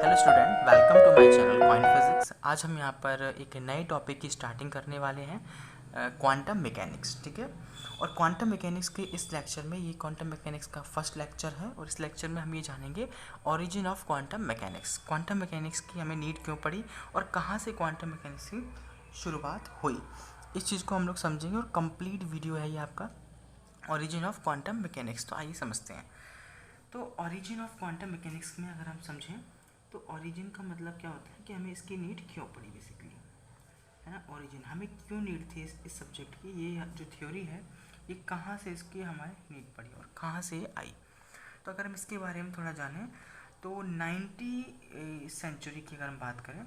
Hello student, welcome to my channel Quant Physics. आज हम यहाँ पर एक नए टॉपिक की स्टार्टिंग करने वाले हैं, क्वांटम मैकेनिक्स। ठीक है। और क्वांटम मैकेनिक्स के इस लेक्चर में, ये क्वांटम मैकेनिक्स का फर्स्ट लेक्चर है और इस लेक्चर में हम ये जानेंगे origin of quantum mechanics. Quantum mechanics की हमें नीड क्यों पड़ी और कहाँ से क्वांटम मैकेनिक्स की शुरुआत हुई, इस चीज़ को हम लोग समझेंगे। और कंप्लीट वीडियो है ये आपका ओरिजिन ऑफ क्वांटम मैकेनिक्स। तो आइए समझते हैं। तो ओरिजिन ऑफ क्वांटम मैकेनिक्स में अगर हम समझें तो ओरिजिन का मतलब क्या होता है कि हमें इसकी नीड क्यों पड़ी, बेसिकली, है ना। ओरिजिन हमें क्यों नीड थी इस सब्जेक्ट की, ये जो थ्योरी है ये कहाँ से इसकी हमारे नीड पड़ी और कहाँ से आई। तो अगर हम इसके बारे में थोड़ा जानें तो 90 सेंचुरी की अगर हम बात करें,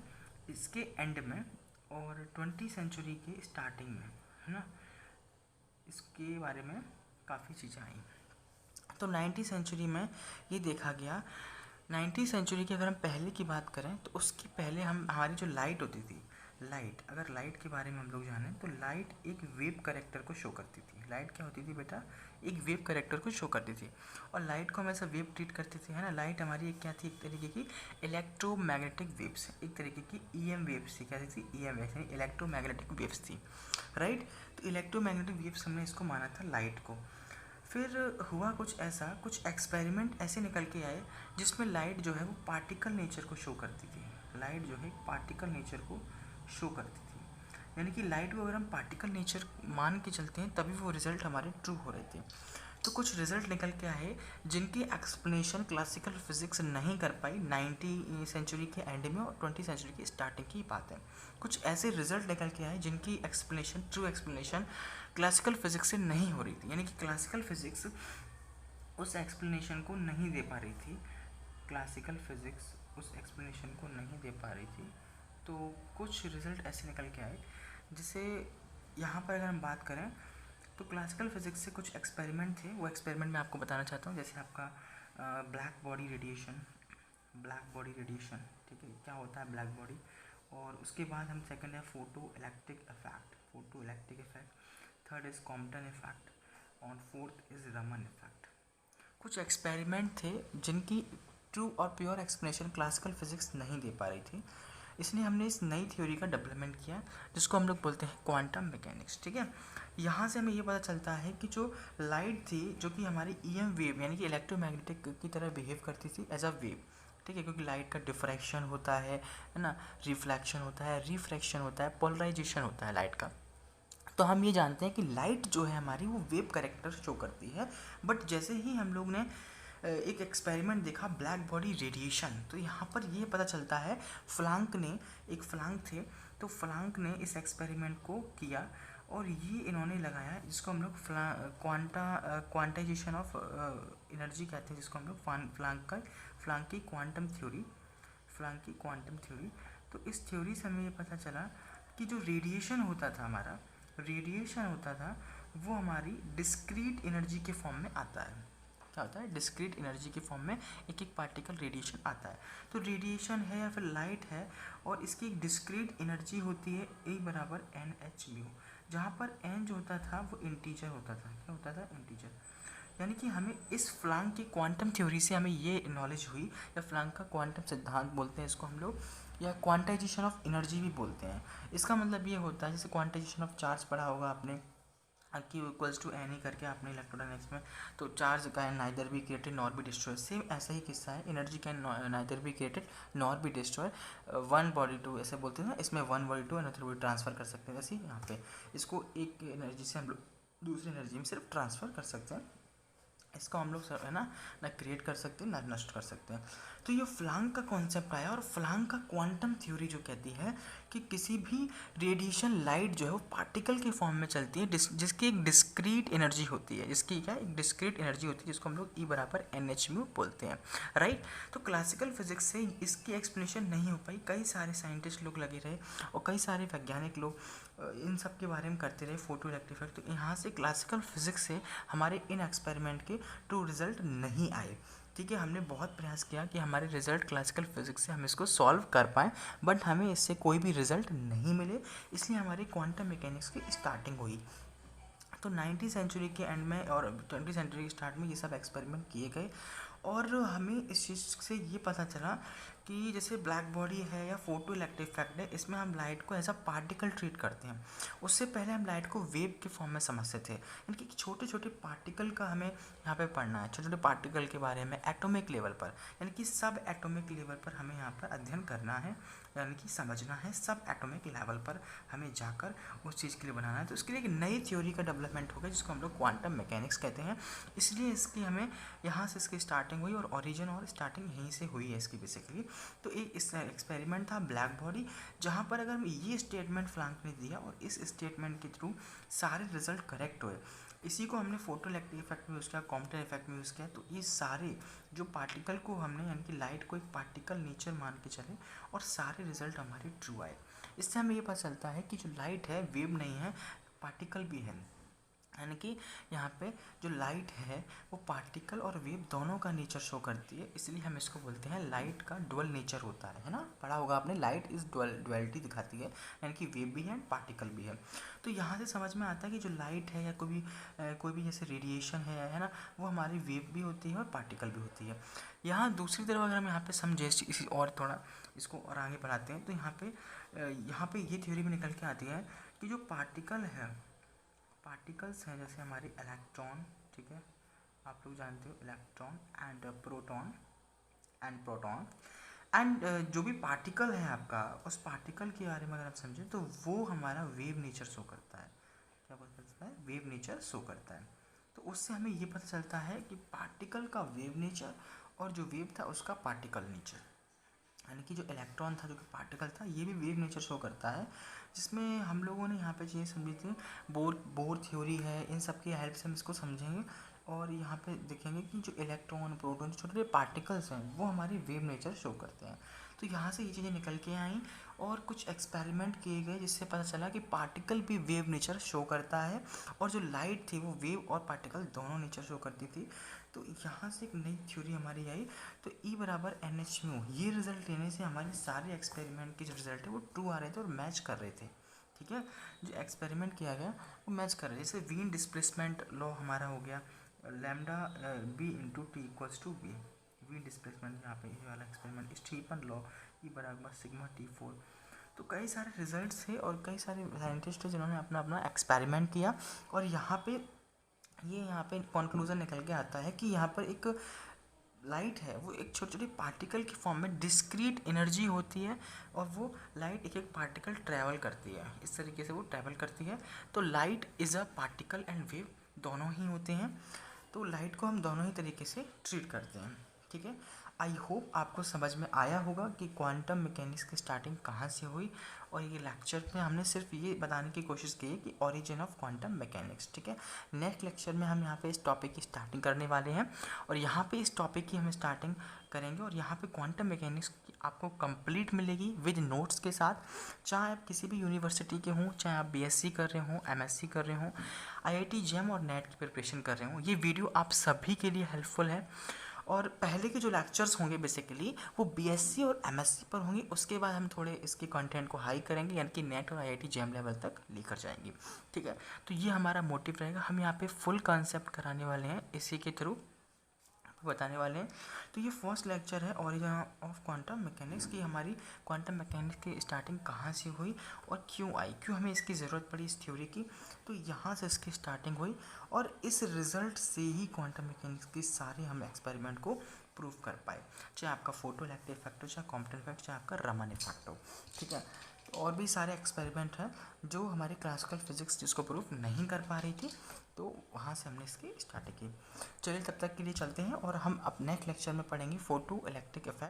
इसके एंड में और 20 सेंचुरी के स्टार्टिंग में, है ना, इसके बारे में काफ़ी चीज़ें आई। तो 90 सेंचुरी में ये देखा गया, 90 सेंचुरी की अगर हम पहले की बात करें तो उसकी पहले हमारी जो लाइट होती थी, अगर लाइट के बारे में हम लोग जानें तो लाइट एक वेव करेक्टर को शो करती थी। लाइट क्या होती थी बेटा, एक वेव करेक्टर को शो करती थी और लाइट को हम ऐसा वेव ट्रीट करते थे, है ना। लाइट हमारी एक क्या थी, एक तरीके की इलेक्ट्रोमैग्नेटिक वेव्स, एक तरीके की ईएम वेव्स थी। क्या थी? ईएम वेव्स, यानी इलेक्ट्रोमैग्नेटिक वेव्स थी, राइट। तो इलेक्ट्रोमैग्नेटिक वेव्स हमने इसको माना था लाइट को। फिर हुआ कुछ ऐसा, कुछ एक्सपेरिमेंट ऐसे निकल के आए जिसमें लाइट जो है वो पार्टिकल नेचर को शो करती थी। लाइट जो है पार्टिकल नेचर को शो करती थी, यानी कि लाइट को अगर हम पार्टिकल नेचर मान के चलते हैं तभी वो रिज़ल्ट हमारे ट्रू हो रहे थे। तो कुछ रिज़ल्ट निकल के आए जिनकी एक्सप्लेनेशन क्लासिकल फिजिक्स नहीं कर पाई 90 सेंचुरी के एंड में और 20 सेंचुरी की स्टार्टिंग की बात है। कुछ ऐसे रिज़ल्ट निकल के आए जिनकी explanation, true explanation classical physics से नहीं हो रही थी, यानी कि क्लासिकल फिजिक्स उस एक्सप्लेनेशन को नहीं दे पा रही थी। क्लासिकल फिजिक्स उस एक्सप्लेनेशन को नहीं दे पा रही थी। तो कुछ रिज़ल्ट ऐसे निकल के आए जिसे यहाँ पर अगर हम बात करें तो क्लासिकल फिजिक्स से कुछ एक्सपेरिमेंट थे। वो एक्सपेरिमेंट मैं आपको बताना चाहता हूँ। जैसे आपका ब्लैक बॉडी रेडिएशन, ठीक है, क्या होता है ब्लैक बॉडी। और उसके बाद हम सेकंड है photo electric effect, third is Compton effect और फोर्थ इज़ रमन इफेक्ट। कुछ एक्सपेरिमेंट थे जिनकी ट्रू और प्योर एक्सप्लेनेशन क्लासिकल फिजिक्स नहीं दे पा रही थी, इसलिए हमने इस नई थ्योरी का डेवलपमेंट किया जिसको हम लोग बोलते हैं क्वांटम मैकेनिक्स। ठीक है। यहाँ से हमें ये पता चलता है कि जो लाइट थी, जो कि हमारी ईएम वेव यानी कि इलेक्ट्रोमैग्नेटिक की तरह बिहेव करती थी एज अ वेव, ठीक है, क्योंकि लाइट का डिफ्रैक्शन होता है ना, रिफ्लेक्शन होता है, रिफ्रैक्शन होता है, पोलराइजेशन होता है लाइट का। तो हम ये जानते हैं कि लाइट जो है हमारी वो वेव करेक्टर शो करती है। बट जैसे ही हम लोग ने एक एक्सपेरिमेंट देखा ब्लैक बॉडी रेडिएशन, तो यहाँ पर ये पता चलता है, फ्लांक थे, तो फ्लांक ने इस एक्सपेरिमेंट को किया और ये इन्होंने लगाया जिसको हम लोग क्वांटाइजेशन ऑफ एनर्जी कहते हैं, जिसको हम लोग फ्लांक की क्वांटम थ्योरी। तो इस थ्योरी से हमें ये पता चला कि जो रेडिएशन होता था वो हमारी डिस्क्रीट एनर्जी के फॉर्म में आता है। क्या होता है? डिस्क्रीट एनर्जी के फॉर्म में एक एक पार्टिकल रेडिएशन आता है। तो रेडिएशन है या फिर लाइट है और इसकी एक डिस्क्रीट एनर्जी होती है E बराबर Nhν, जहाँ पर n जो होता था वो इंटीजर होता था। क्या होता था? इंटीजर। यानी कि हमें इस फ्लांक की क्वांटम थ्योरी से हमें ये नॉलेज हुई, या फ्लांक का क्वांटम सिद्धांत बोलते हैं इसको हम लोग, या क्वांटाइजेशन ऑफ एनर्जी भी बोलते हैं। इसका मतलब ये होता है, जैसे क्वांटाइजेशन ऑफ चार्ज पढ़ा होगा आपने, Q इक्वल्स टू एन ही करके आपने इलेक्ट्रोडायनेमिक्स में, तो charge can neither be created nor be destroy. Same ऐसा ही किस्सा है, energy can neither be created nor be destroy. One body to ऐसे बोलते हैं ना, इसमें one body to another body transfer कर सकते हैं। जैसे यहाँ पे इसको एक एनर्जी से हम लोग दूसरी एनर्जी में सिर्फ ट्रांसफ़र कर सकते हैं। इसको हम लोग है ना क्रिएट कर सकते हैं ना नष्ट कर सकते हैं। तो ये फ्लांक का कॉन्सेप्ट आया और फ्लांक का क्वांटम थ्योरी जो कहती है कि किसी भी रेडिएशन लाइट जो है वो पार्टिकल के फॉर्म में चलती है जिसकी एक डिस्क्रीट एनर्जी होती है, जिसको हम लोग E बराबर Nhν बोलते हैं, राइट। तो क्लासिकल फिजिक्स से इसकी एक्सप्लेनेशन नहीं हो पाई। कई सारे साइंटिस्ट लोग लगे रहे और कई सारे वैज्ञानिक लोग इन सब के बारे में करते रहे, फोटो इलेक्ट्रिक इफेक्ट। तो यहाँ से क्लासिकल फिजिक्स से हमारे इन एक्सपेरिमेंट के ट्रू रिजल्ट नहीं आए। ठीक है, हमने बहुत प्रयास किया कि हमारे रिजल्ट क्लासिकल फिजिक्स से हम इसको सॉल्व कर पाएँ, बट हमें इससे कोई भी रिजल्ट नहीं मिले, इसलिए हमारी क्वांटम मैकेनिक्स की स्टार्टिंग हुई। तो 90 सेंचुरी के एंड में और 20 सेंचुरी के स्टार्ट में ये सब एक्सपेरिमेंट किए गए और हमें इस चीज़ से ये पता चला कि जैसे ब्लैक बॉडी है या फोटो इलेक्ट्रिक इफेक्ट है, इसमें हम लाइट को एज अ पार्टिकल ट्रीट करते हैं। उससे पहले हम लाइट को वेव के फॉर्म में समझते थे, यानी कि छोटे छोटे पार्टिकल का हमें यहाँ पे पढ़ना है, छोटे छोटे पार्टिकल के बारे में एटॉमिक लेवल पर, यानी कि सब एटॉमिक लेवल पर हमें यहाँ पर अध्ययन करना है, यानी कि समझना है। सब एटॉमिक लेवल पर हमें जाकर उस चीज़ के लिए बनाना है। तो उसके लिए एक नई थ्योरी का डेवलपमेंट हो गया जिसको हम लोग क्वांटम मैकेनिक्स कहते हैं। इसलिए इसकी हमें यहाँ से इसकी स्टार्टिंग हुई और ओरिजिन और स्टार्टिंग यहीं से हुई है इसकी बेसिकली। तो एक इस एक्सपेरिमेंट था ब्लैक बॉडी, जहाँ पर अगर ये स्टेटमेंट फ्लांक ने दिया और इस स्टेटमेंट के थ्रू सारे रिजल्ट करेक्ट हुए, इसी को हमने फोटो इलेक्ट्रिक इफेक्ट में यूज़ किया, कॉम्पटन इफेक्ट में यूज़ किया। तो ये सारे जो पार्टिकल को हमने, यानी कि लाइट को एक पार्टिकल नेचर मान के चले और सारे रिजल्ट हमारे ट्रू आए। इससे हमें ये पता चलता है कि जो लाइट है वेव नहीं है, पार्टिकल भी है। यानी कि यहाँ पे जो लाइट है वो पार्टिकल और वेव दोनों का नेचर शो करती है, इसलिए हम इसको बोलते हैं लाइट का डुअल नेचर होता है ना। पढ़ा होगा आपने, लाइट इज़ डुअलिटी दिखाती है, यानी कि वेव भी है पार्टिकल भी है। तो यहाँ से समझ में आता है कि जो लाइट है या कोई भी जैसे रेडिएशन है ना, वो हमारी वेव भी होती है और पार्टिकल भी होती है। यहाँ दूसरी तरफ अगर हम यहाँ पे समझे इसी और थोड़ा इसको और आगे बढ़ाते हैं, तो यहाँ पे ये थ्योरी भी निकल के आती है कि जो पार्टिकल्स हैं जैसे हमारे इलेक्ट्रॉन, ठीक है, आप लोग जानते हो इलेक्ट्रॉन एंड प्रोटॉन एंड जो भी पार्टिकल है आपका, उस पार्टिकल के बारे में अगर आप समझें तो वो हमारा वेव नेचर शो करता है। क्या पता चलता है? वेव नेचर शो करता है। तो उससे हमें ये पता चलता है कि पार्टिकल का वेव नेचर और जो वेव था उसका पार्टिकल नेचर, यानी कि जो इलेक्ट्रॉन था जो कि पार्टिकल था, ये भी वेव नेचर शो करता है। जिसमें हम लोगों ने यहाँ पे चीज़ें समझी थी, बोर थ्योरी है, इन सब की हेल्प से हम इसको समझेंगे और यहाँ पे देखेंगे कि जो इलेक्ट्रॉन प्रोटॉन छोटे छोटे पार्टिकल्स हैं वो हमारी वेव नेचर शो करते हैं। तो यहाँ से ये चीज़ें निकल के आई और कुछ एक्सपेरिमेंट किए गए जिससे पता चला कि पार्टिकल भी वेव नेचर शो करता है और जो लाइट थी वो वेव और पार्टिकल दोनों नेचर शो करती थी। तो यहाँ से एक नई थ्योरी हमारी आई। तो E बराबर NH/μ, ये रिजल्ट लेने से हमारे सारे एक्सपेरिमेंट के जो रिजल्ट है वो ट्रू आ रहे थे और मैच कर रहे थे। ठीक है, जो एक्सपेरिमेंट किया गया वो मैच कर रहे थे। जैसे वीन डिस्प्लेसमेंट लॉ हमारा हो गया lambda B × T = B। Wien displacement यहाँ पे ये वाला एक्सपेरिमेंट, स्टीफन लॉ E बराबर σT4। तो कई सारे रिजल्ट्स थे और कई सारे साइंटिस्ट थे जिन्होंने अपना अपना एक्सपेरिमेंट किया और यहाँ पे कंक्लूजन निकल के आता है कि यहाँ पर एक लाइट है वो एक छोटे छोटे पार्टिकल के फॉर्म में डिस्क्रीट एनर्जी होती है और वो लाइट एक एक पार्टिकल ट्रैवल करती है, इस तरीके से वो ट्रैवल करती है। तो light is a particle and wave दोनों ही होते हैं। तो लाइट को हम दोनों ही तरीके से ट्रीट करते हैं। ठीक है, आई होप आपको समझ में आया होगा कि क्वांटम मैकेनिक्स की स्टार्टिंग कहाँ से हुई और ये लेक्चर में हमने सिर्फ ये बताने की कोशिश की है कि ओरिजिन ऑफ क्वांटम मैकेनिक्स। ठीक है, नेक्स्ट लेक्चर में हम यहाँ पे इस टॉपिक की स्टार्टिंग करने वाले हैं और यहाँ पे इस टॉपिक की हम स्टार्टिंग करेंगे और यहाँ पे क्वांटम मैकेनिक्स आपको कंप्लीट मिलेगी विद नोट्स के साथ। चाहे आप किसी भी यूनिवर्सिटी के हों, चाहे आप BSc कर रहे हों, MSc कर रहे हों, IIT JEM और नेट की प्रिपरेशन कर रहे हों, ये वीडियो आप सभी के लिए हेल्पफुल है। और पहले के जो लेक्चर्स होंगे बेसिकली वो BSc और MSc पर होंगे, उसके बाद हम थोड़े इसके कंटेंट को हाई करेंगे, यानी कि नेट और IIT JEM लेवल तक लेकर जाएंगे। ठीक है, तो ये हमारा मोटिव रहेगा। हम यहाँ पे फुल कॉन्सेप्ट कराने वाले हैं, इसी के थ्रू बताने वाले हैं। तो ये फर्स्ट लेक्चर है ओरिजिन ऑफ क्वांटम मैकेनिक्स की, हमारी क्वांटम मैकेनिक्स की स्टार्टिंग कहाँ से हुई और क्यों आई, क्यों हमें इसकी ज़रूरत पड़ी इस थ्योरी की। तो यहाँ से इसकी स्टार्टिंग हुई और इस रिज़ल्ट से ही क्वांटम मैकेनिक्स की सारे हम एक्सपेरिमेंट को प्रूव कर पाए, चाहे आपका फोटो इलेक्ट्रिक इफेक्ट हो, चाहे कॉम्पटन इफेक्ट, चाहे आपका रमन इफेक्ट हो। ठीक है, और भी सारे एक्सपेरिमेंट हैं जो हमारी क्लासिकल फिजिक्स जिसको प्रूफ नहीं कर पा रही थी, तो वहाँ से हमने इसकी स्टार्ट की। चलिए तब तक के लिए चलते हैं और हम अब नेक्स्ट लेक्चर में पढ़ेंगे फोटो इलेक्ट्रिक इफेक्ट।